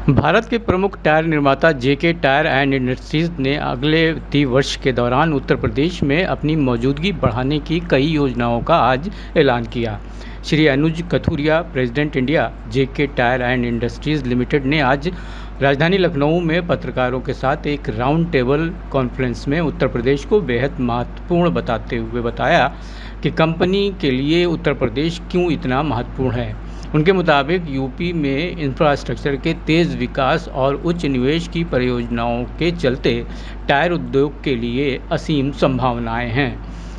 भारत के प्रमुख टायर निर्माता जेके टायर एंड इंडस्ट्रीज ने अगले वित्तीय वर्ष के दौरान उत्तर प्रदेश में अपनी मौजूदगी बढ़ाने की कई योजनाओं का आज ऐलान किया। Shri Anuj Kathuria, president India JK Tyre and Industries Limited ने आज राजधानी लखनऊ में पत्रकारों के साथ एक राउंड टेबल कॉन्फ्रेंस में उत्तर प्रदेश को बेहद महत्वपूर्ण बताते हुए बताया कि कंपनी के लिए उत्तर प्रदेश क्यों इतना महत्वपूर्ण है। उनके मुताबिक यूपी में इंफ्रास्ट्रक्चर के तेज़ विकास और उच्च निवेश की परियोजनाओं के चलते टायर उद्योग के लिए असीम संभावनाएं हैं।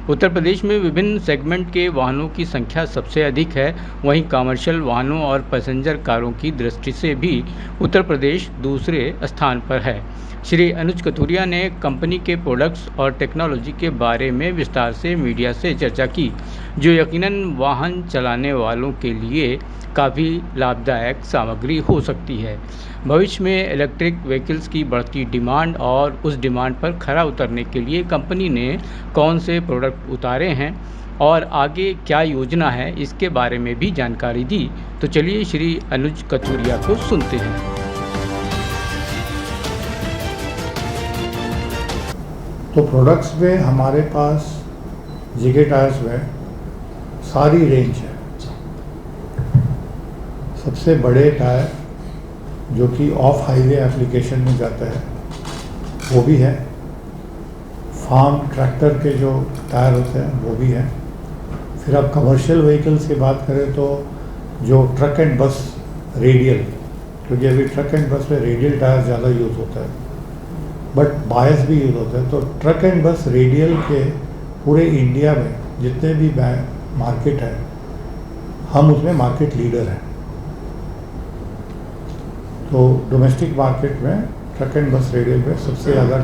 उत्तर प्रदेश में विभिन्न सेगमेंट के वाहनों की संख्या सबसे अधिक है, वहीं कमर्शियल वाहनों और पैसेंजर कारों की दृष्टि से भी उत्तर प्रदेश दूसरे स्थान पर है। श्री अनुज कथुरिया ने कंपनी के प्रोडक्ट्स और टेक्नोलॉजी के बारे में विस्तार से मीडिया से चर्चा की, जो यकीनन वाहन चलाने वालों के लिए काफ़ी लाभदायक सामग्री हो सकती है। भविष्य में इलेक्ट्रिक व्हीकल्स की बढ़ती डिमांड और उस डिमांड पर खरा उतरने के लिए कंपनी ने कौन से प्रोडक्ट उतारे हैं और आगे क्या योजना है, इसके बारे में भी जानकारी दी। तो चलिए श्री अनुज कथुरिया को सुनते हैं। तो प्रोडक्ट्स में हमारे पास जेके टायर्स में सारी रेंज है। सबसे बड़े टायर जो कि ऑफ हाईवे एप्लीकेशन में जाता है वो भी है, फार्म ट्रैक्टर के जो टायर होते हैं वो भी हैं। फिर आप कमर्शियल व्हीकल्स की बात करें तो जो ट्रक एंड बस रेडियल, क्योंकि अभी ट्रक एंड बस में रेडियल टायर ज़्यादा यूज़ होता है बट बायस भी यूज़ होता है। तो ट्रक एंड बस रेडियल के पूरे इंडिया में जितने भी मार्केट है, हम उसमें मार्केट लीडर हैं। तो डोमेस्टिक मार्केट में ट्रक एंड बस रेडियल में सबसे ज़्यादा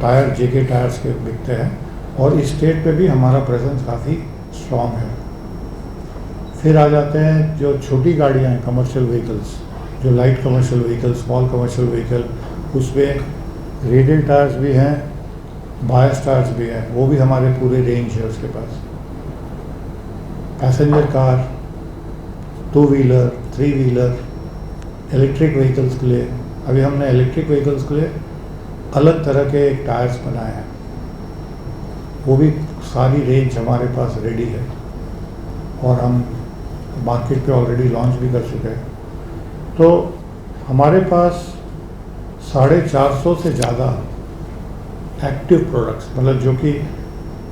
टायर जेके टायर्स के बिकते हैं और इस स्टेट पे भी हमारा प्रेजेंस काफ़ी स्ट्रॉन्ग है। फिर आ जाते हैं जो छोटी गाड़ियाँ हैं, कमर्शियल व्हीकल्स, जो light commercial vehicle, small commercial vehicle, उसमें रेडियल टायर्स भी हैं, बायस टायर्स भी हैं, वो भी हमारे पूरे रेंज है उसके पास। Passenger car, two wheeler, three wheeler, electric vehicles के लिए अभी हमने इलेक्ट्रिक व्हीकल्स के लिए अलग तरह के टायर्स बनाए हैं, वो भी सारी रेंज हमारे पास रेडी है और हम मार्केट पे ऑलरेडी लॉन्च भी कर चुके हैं। तो हमारे पास 450 से ज़्यादा एक्टिव प्रोडक्ट्स, मतलब जो कि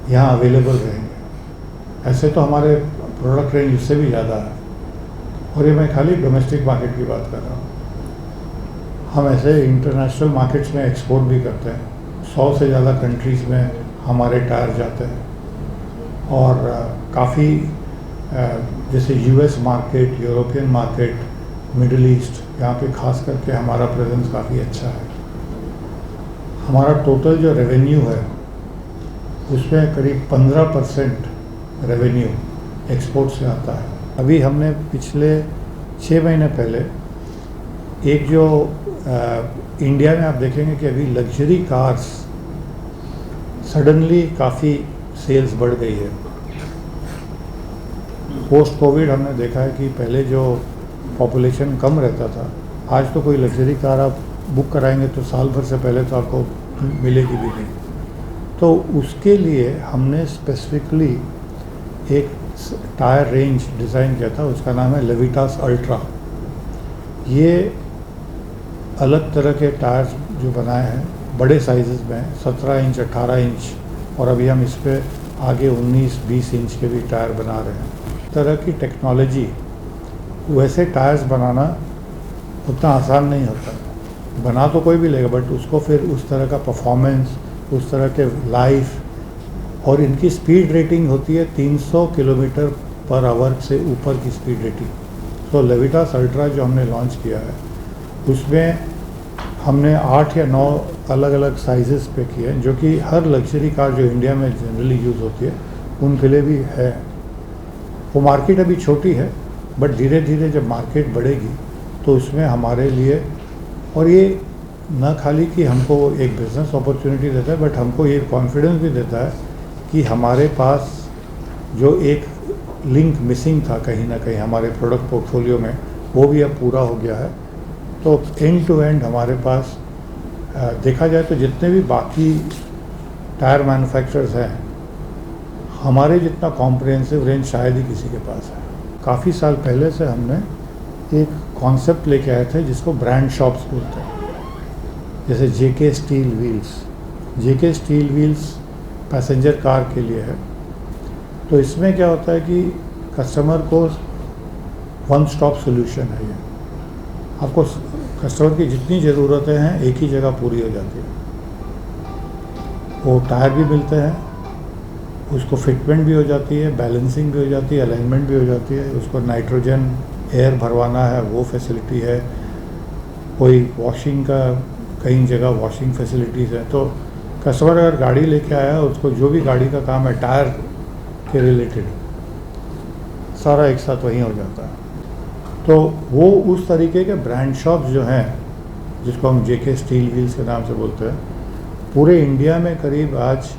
यहाँ अवेलेबल रहेंगे। ऐसे तो हमारे प्रोडक्ट रेंज उससे भी ज़्यादा है और ये मैं खाली डोमेस्टिक मार्केट की बात कर रहा हूँ। हम ऐसे इंटरनेशनल मार्केट्स में एक्सपोर्ट भी करते हैं। 100 से ज़्यादा कंट्रीज़ में हमारे टायर जाते हैं और काफ़ी जैसे US market, European market, middle east, यहाँ पे खास करके हमारा प्रेजेंस काफ़ी अच्छा है। हमारा टोटल जो रेवेन्यू है उसमें करीब 15% रेवेन्यू एक्सपोर्ट से आता है। अभी हमने पिछले 6 महीने पहले एक जो इंडिया में आप देखेंगे कि अभी लग्जरी कार्स सडनली काफ़ी सेल्स बढ़ गई है। पोस्ट कोविड हमने देखा है कि पहले जो पॉपुलेशन कम रहता था, आज तो कोई लग्जरी कार आप बुक कराएंगे तो साल भर से पहले तो आपको मिलेगी भी नहीं। तो उसके लिए हमने स्पेसिफिकली एक टायर रेंज डिज़ाइन किया था, उसका नाम है लेविटास अल्ट्रा। ये अलग तरह के टायर्स जो बनाए हैं बड़े साइज़ में, 17 इंच, 18 इंच, और अभी हम इस पर आगे 19-20 इंच के भी टायर बना रहे हैं। तरह की टेक्नोलॉजी, वैसे टायर्स बनाना उतना आसान नहीं होता। बना तो कोई भी लेगा बट उसको फिर उस तरह का परफॉर्मेंस, उस तरह के लाइफ, और इनकी स्पीड रेटिंग होती है 300 किलोमीटर पर आवर से ऊपर की स्पीड रेटिंग। तो लेविटास अल्ट्रा जो हमने लॉन्च किया है उसमें हमने 8 या 9 अलग अलग साइजेस पे किए हैं, जो कि हर लग्जरी कार जो इंडिया में जनरली यूज़ होती है उनके लिए भी है। वो मार्केट अभी छोटी है बट धीरे धीरे जब मार्केट बढ़ेगी तो उसमें हमारे लिए, और ये न खाली कि हमको एक बिज़नेस अपॉर्चुनिटी देता है बट हमको ये कॉन्फिडेंस भी देता है कि हमारे पास जो एक लिंक मिसिंग था कहीं ना कहीं हमारे प्रोडक्ट पोर्टफोलियो में, वो भी अब पूरा हो गया है तो एंड टू एंड हमारे पास देखा जाए तो जितने भी बाकी टायर मैन्युफैक्चरर्स हैं, हमारे जितना कॉम्प्रिहेंसिव रेंज शायद ही किसी के पास है। काफ़ी साल पहले से हमने एक कॉन्सेप्ट लेके आए थे जिसको ब्रांड शॉप्स बोलते हैं, जैसे जेके स्टील व्हील्स। जेके स्टील व्हील्स पैसेंजर कार के लिए है। तो इसमें क्या होता है कि कस्टमर को वन स्टॉप सॉल्यूशन है ये। आपको कस्टमर की जितनी ज़रूरतें हैं एक ही जगह पूरी हो जाती है। वो टायर भी मिलते हैं, उसको फिटमेंट भी हो जाती है, बैलेंसिंग भी हो जाती है, अलाइनमेंट भी हो जाती है, उसको नाइट्रोजन एयर भरवाना है वो फैसिलिटी है, कोई वॉशिंग का कई जगह वॉशिंग फैसिलिटीज़ है। तो कस्टमर अगर गाड़ी लेके आया, उसको जो भी गाड़ी का काम है टायर के रिलेटेड सारा एक साथ वहीं हो जाता है। तो वो उस तरीके के ब्रांड शॉप्स जो हैं, जिसको हम जेके स्टील व्हील्स के नाम से बोलते हैं, पूरे इंडिया में करीब आज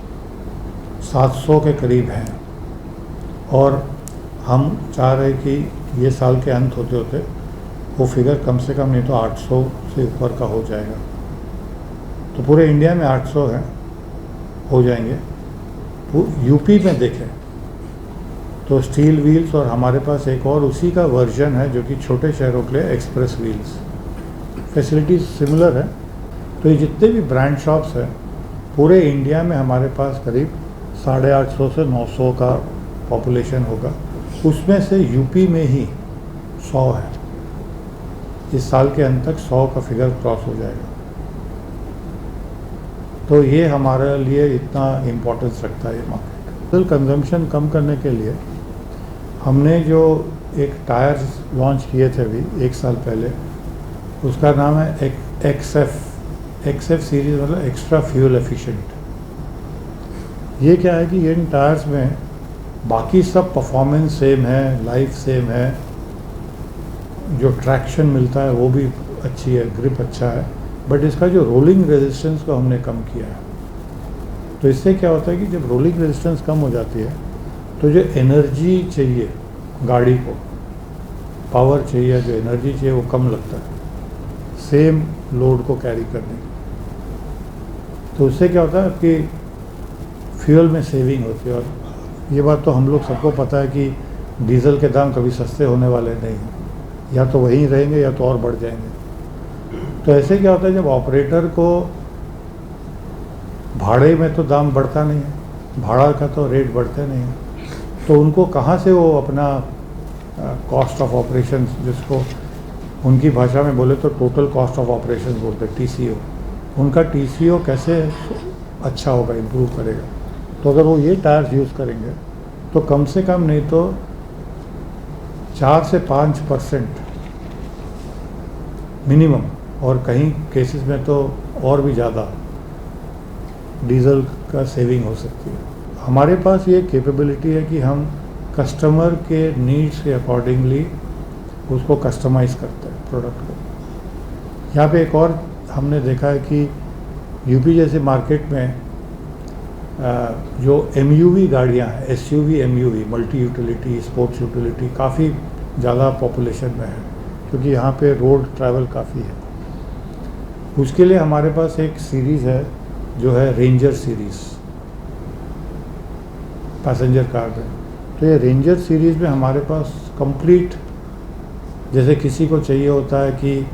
700 के करीब हैं। और हम चाह रहे कि ये साल के अंत होते होते वो फिगर कम से कम नहीं तो 800 से ऊपर का हो जाएगा। तो पूरे इंडिया में 800 हैं, हो जाएंगे। यूपी में देखें तो स्टील व्हील्स और हमारे पास एक और उसी का वर्जन है जो कि छोटे शहरों के लिए एक्सप्रेस व्हील्स, फैसिलिटीज़ सिमिलर है। तो ये जितने भी ब्रांड शॉप्स हैं पूरे इंडिया में हमारे पास करीब 850 से 900 का पॉपुलेशन होगा। उसमें से यूपी में ही 100 है। इस साल के अंत तक 100 का फिगर क्रॉस हो जाएगा। तो ये हमारे लिए इतना इम्पोर्टेंस रखता है ये मार्केट। डीजल कंजम्पशन कम करने के लिए हमने जो एक टायर्स लॉन्च किए थे अभी 1 साल पहले, उसका नाम है एक्सएफ सीरीज़, मतलब एक्स्ट्रा फ्यूल एफिशिएंट। ये क्या है कि इन टायर्स में बाकी सब परफॉर्मेंस सेम है, लाइफ सेम है, जो ट्रैक्शन मिलता है वो भी अच्छी है, ग्रिप अच्छा है, बट इसका जो रोलिंग रेजिस्टेंस को हमने कम किया है। तो इससे क्या होता है कि जब रोलिंग रेजिस्टेंस कम हो जाती है तो जो एनर्जी चाहिए गाड़ी को, पावर चाहिए, जो एनर्जी चाहिए वो कम लगता है सेम लोड को कैरी करने की। तो उससे क्या होता है कि फ्यूल में सेविंग होती है। और ये बात तो हम लोग सबको पता है कि डीजल के दाम कभी सस्ते होने वाले नहीं हैं, या तो वहीं रहेंगे या तो और बढ़ जाएंगे। तो ऐसे क्या होता है, जब ऑपरेटर को भाड़े में तो दाम बढ़ता नहीं है, भाड़ा का तो रेट बढ़ते नहीं है, तो उनको कहाँ से वो अपना कॉस्ट ऑफ ऑपरेशन, जिसको उनकी भाषा में बोले तो टोटल कॉस्ट ऑफ ऑपरेशन बोलते हैं, TCO, उनका TCO कैसे अच्छा होगा, इम्प्रूव करेगा। तो अगर वो ये टायर्स यूज़ करेंगे तो कम से कम नहीं तो 4 से 5% मिनिमम, और कहीं केसेस में तो और भी ज़्यादा डीजल का सेविंग हो सकती है। हमारे पास ये कैपेबिलिटी है कि हम कस्टमर के नीड्स के अकॉर्डिंगली उसको कस्टमाइज़ करते हैं प्रोडक्ट को। यहाँ पे एक और हमने देखा है कि यूपी जैसे मार्केट में जो MUV गाड़ियाँ हैं, SUV MUV, multi utility, sports utility, काफ़ी ज़्यादा पॉपुलेशन में है, क्योंकि यहाँ पे रोड ट्रैवल काफ़ी है। उसके लिए हमारे पास एक सीरीज़ है जो है रेंजर सीरीज़, पैसेंजर कार में। तो ये रेंजर सीरीज़ में हमारे पास कंप्लीट, जैसे किसी को चाहिए होता है कि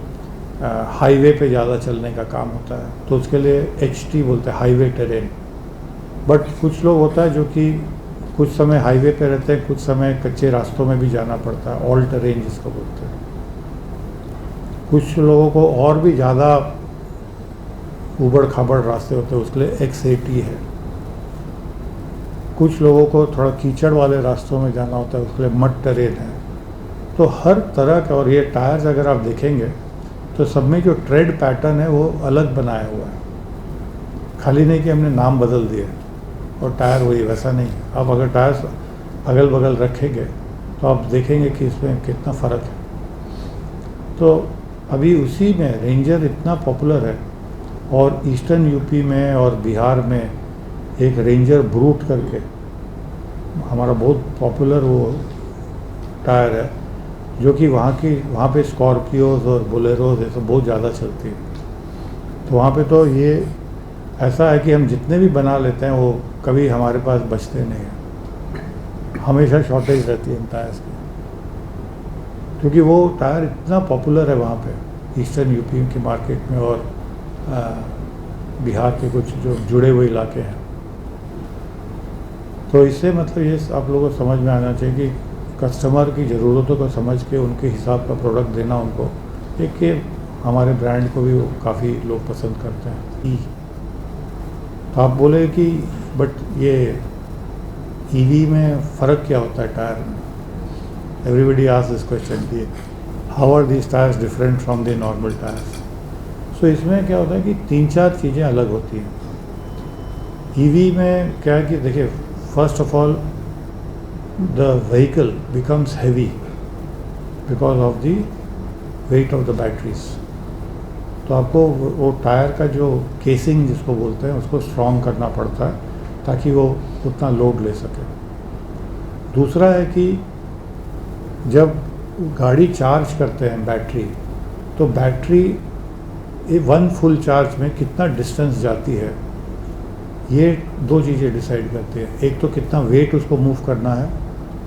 हाईवे पे ज़्यादा चलने का काम होता है तो उसके लिए HT बोलते हैं, हाईवे टेरेन। बट कुछ लोग होता है जो कि कुछ समय हाईवे पे रहते हैं, कुछ समय कच्चे रास्तों में भी जाना पड़ता है, ऑल टेरेन जिसको बोलते हैं। कुछ लोगों को और भी ज़्यादा उबड़ खाबड़ रास्ते होते हैं, उसके लिए XAT है। कुछ लोगों को थोड़ा कीचड़ वाले रास्तों में जाना होता है, उसके लिए मड टेरेन है। तो हर तरह का, और ये टायर्स अगर आप देखेंगे तो सब में जो ट्रेड पैटर्न है वो अलग बनाया हुआ है, खाली नहीं कि हमने नाम बदल दिए और टायर वही, वैसा नहीं। आप अगर टायर्स अगल बगल रखेंगे तो आप देखेंगे कि इसमें कितना फ़र्क है। तो अभी उसी में रेंजर इतना पॉपुलर है, और ईस्टर्न यूपी में और बिहार में एक रेंजर ब्रूट करके हमारा बहुत पॉपुलर वो टायर है, जो कि वहाँ पे स्कॉर्पियोज और बोलेरोज ये सब बहुत ज़्यादा चलती है। तो वहाँ पे तो ये ऐसा है कि हम जितने भी बना लेते हैं वो कभी हमारे पास बचते नहीं हैं, हमेशा शॉर्टेज रहती है इन टायर्स की, क्योंकि वो टायर इतना पॉपुलर है वहाँ पे ईस्टर्न यूपी की मार्केट में और बिहार के कुछ जो जुड़े हुए इलाके हैं। तो इससे मतलब ये आप लोगों को समझ में आना चाहिए कि कस्टमर की ज़रूरतों को समझ के उनके हिसाब का प्रोडक्ट देना उनको, एक कि हमारे ब्रांड को भी काफ़ी लोग पसंद करते हैं। तो आप बोले कि बट ये ईवी में फ़र्क क्या होता है टायर में? एवरीबडी आस्क दिस क्वेश्चन कि how are these tyres different from the normal tyres? So इसमें क्या होता है कि 3-4 चीज़ें अलग होती हैं। ईवी में क्या है कि देखिए, first of all the vehicle becomes heavy because of the weight of the batteries. तो आपको वो टायर का जो केसिंग जिसको बोलते हैं उसको स्ट्रॉन्ग करना पड़ता है ताकि वो उतना लोड ले सके। दूसरा है कि जब गाड़ी चार्ज करते हैं बैटरी, तो बैटरी 1 फुल चार्ज में कितना डिस्टेंस जाती है, ये 2 चीज़ें डिसाइड करती है। एक तो कितना वेट उसको मूव करना है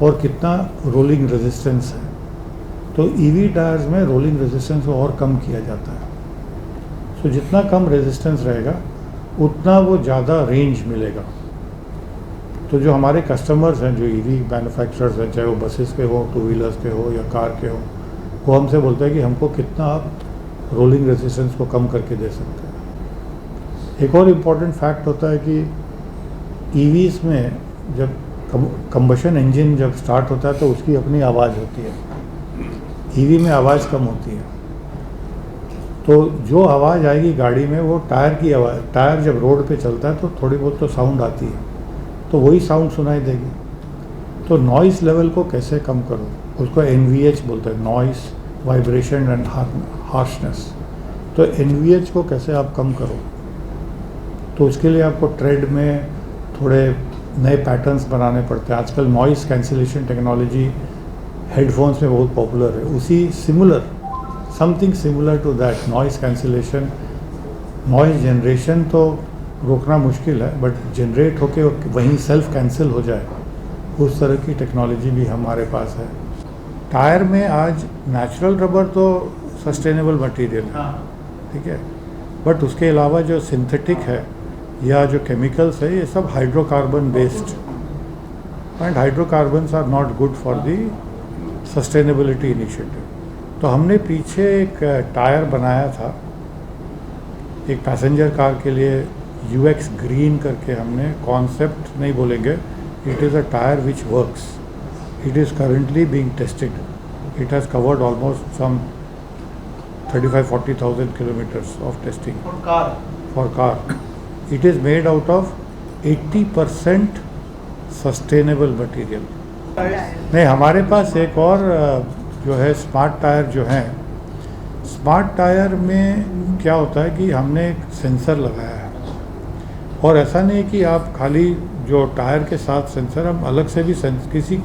और कितना रोलिंग रेजिस्टेंस है। तो ईवी टायर्स में रोलिंग रेजिस्टेंस को और कम किया जाता है। सो जितना कम रेजिस्टेंस रहेगा उतना वो ज़्यादा रेंज मिलेगा। तो जो हमारे कस्टमर्स हैं, जो ईवी मैन्युफैक्चरर्स हैं, चाहे वो बसेस के हो, 2 व्हीलर्स के हो या कार के हो, वो हमसे बोलते हैं कि हमको कितना आप रोलिंग रेजिस्टेंस को कम करके दे सकते हैं। एक और इम्पॉर्टेंट फैक्ट होता है कि ईवीज़ में जब कंबशन इंजन जब स्टार्ट होता है तो उसकी अपनी आवाज़ होती है। ईवी में आवाज़ कम होती है। तो जो आवाज़ आएगी गाड़ी में वो टायर की आवाज़, टायर जब रोड पे चलता है तो थोड़ी बहुत तो साउंड आती है, तो वही साउंड सुनाई देगी। तो नॉइस लेवल को कैसे कम करो, उसको NVH बोलते हैं, नॉइस वाइब्रेशन एंड हार्शनेस। तो NVH को कैसे आप कम करो, तो उसके लिए आपको ट्रेड में थोड़े नए पैटर्न्स बनाने पड़ते हैं। आजकल नॉइस कैंसिलेशन टेक्नोलॉजी हेडफोन्स में बहुत पॉपुलर है। उसी similar, something similar to that, noise cancellation, noise generation तो रोकना मुश्किल है, बट जनरेट होके वहीं सेल्फ कैंसिल हो जाए, उस तरह की टेक्नोलॉजी भी हमारे पास है। टायर में आज नेचुरल रबर तो सस्टेनेबल मटेरियल है, ठीक है, बट उसके अलावा जो सिंथेटिक है या जो केमिकल्स है, ये सब hydrocarbon based, and hydrocarbons are not good for the sustainability initiative. तो हमने पीछे एक टायर बनाया था एक पैसेंजर कार के लिए, UX ग्रीन करके हमने, कॉन्सेप्ट नहीं बोलेंगे, it is a tyre which works, it is currently being tested, it has covered almost some 35-40,000 kilometers of testing for car. It is made out of 80% sustainable material. नहीं, हमारे पास एक और जो है स्मार्ट टायर जो हैं, स्मार्ट टायर में क्या होता है कि हमने एक सेंसर लगाया है, और ऐसा नहीं कि आप खाली जो टायर के साथ सेंसर, हम अलग से भी किसी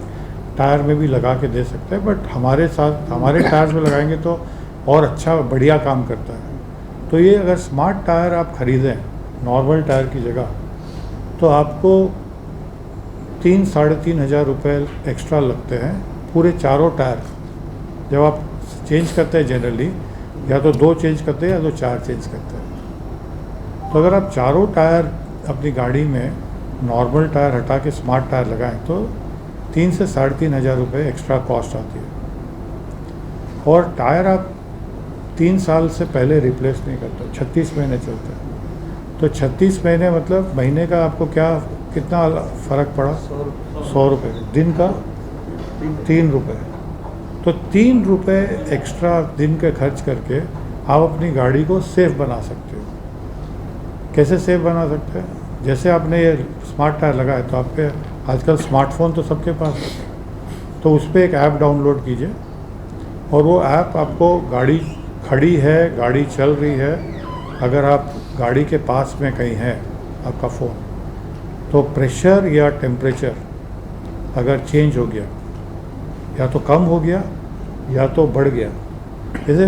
टायर में भी लगा के दे सकते हैं, बट हमारे साथ हमारे टायर में लगाएंगे तो और अच्छा बढ़िया काम करता है। तो ये अगर स्मार्ट टायर आप ख़रीदें नॉर्मल टायर की जगह, तो आपको 3-3.5 हज़ार रुपये एक्स्ट्रा लगते हैं पूरे चारों टायर। जब आप चेंज करते हैं जनरली या तो 2 चेंज करते हैं या तो 4 चेंज करते हैं। तो अगर आप चारों टायर अपनी गाड़ी में नॉर्मल टायर हटा के स्मार्ट टायर लगाएं तो 3 से 3.5 हज़ार रुपये एक्स्ट्रा कॉस्ट आती है। और टायर आप 3 साल से पहले रिप्लेस नहीं करते, 36 महीने चलते हैं। तो 36 महीने मतलब महीने का आपको कितना फ़र्क पड़ा? 100 रुपये। दिन का 3 रुपये। तो 3 रुपये एक्स्ट्रा दिन के खर्च करके आप अपनी गाड़ी को सेफ़ बना सकते हो। कैसे सेफ़ बना सकते हैं? जैसे आपने ये स्मार्ट टायर लगाया तो आपके आजकल स्मार्टफोन तो सबके पास है, तो उस पर एक ऐप डाउनलोड कीजिए, और वो ऐप आपको गाड़ी खड़ी है, गाड़ी चल रही है, अगर आप गाड़ी के पास में कहीं है आपका फ़ोन, तो प्रेशर या टेम्परेचर अगर चेंज हो गया, या तो कम हो गया या तो बढ़ गया। जैसे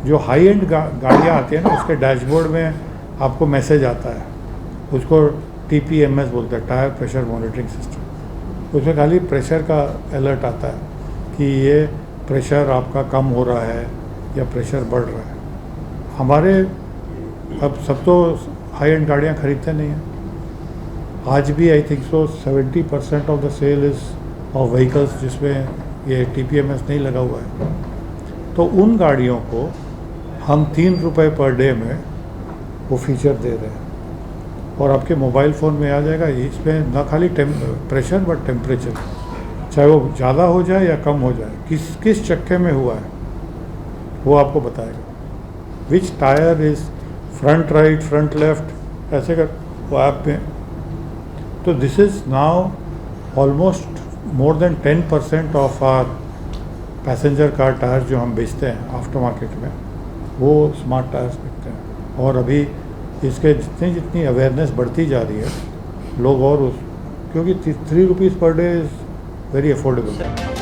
जो हाई एंड गाड़ियाँ आती हैं ना, उसके डैशबोर्ड में आपको मैसेज आता है, उसको TPMS बोलते हैं, टायर प्रेशर मॉनिटरिंग सिस्टम। उसमें खाली प्रेशर का अलर्ट आता है कि ये प्रेशर आपका कम हो रहा है या प्रेशर बढ़ रहा है। हमारे अब सब तो हाई एंड गाड़ियाँ खरीदते नहीं हैं। आज भी I think so 70% of the sale is of vehicles जिसमें ये TPMS नहीं लगा हुआ है। तो उन गाड़ियों को हम 3 रुपये पर डे में वो फीचर दे रहे हैं और आपके मोबाइल फ़ोन में आ जाएगा। इसमें ना खाली प्रेशर बट टेम्परेचर, चाहे वो ज़्यादा हो जाए या कम हो जाए, किस चक्के में हुआ है वो आपको बताएगा। Which tyre is front right, front left, ऐसे कर वो ऐप में। तो this is now almost more than 10% of our passenger car tyre जो हम बेचते हैं आफ्टर मार्केट में, वो स्मार्ट टायर्स बिकते हैं। और अभी इसके जितनी अवेयरनेस बढ़ती जा रही है, लोग और क्योंकि 3 rupees per day is very affordable.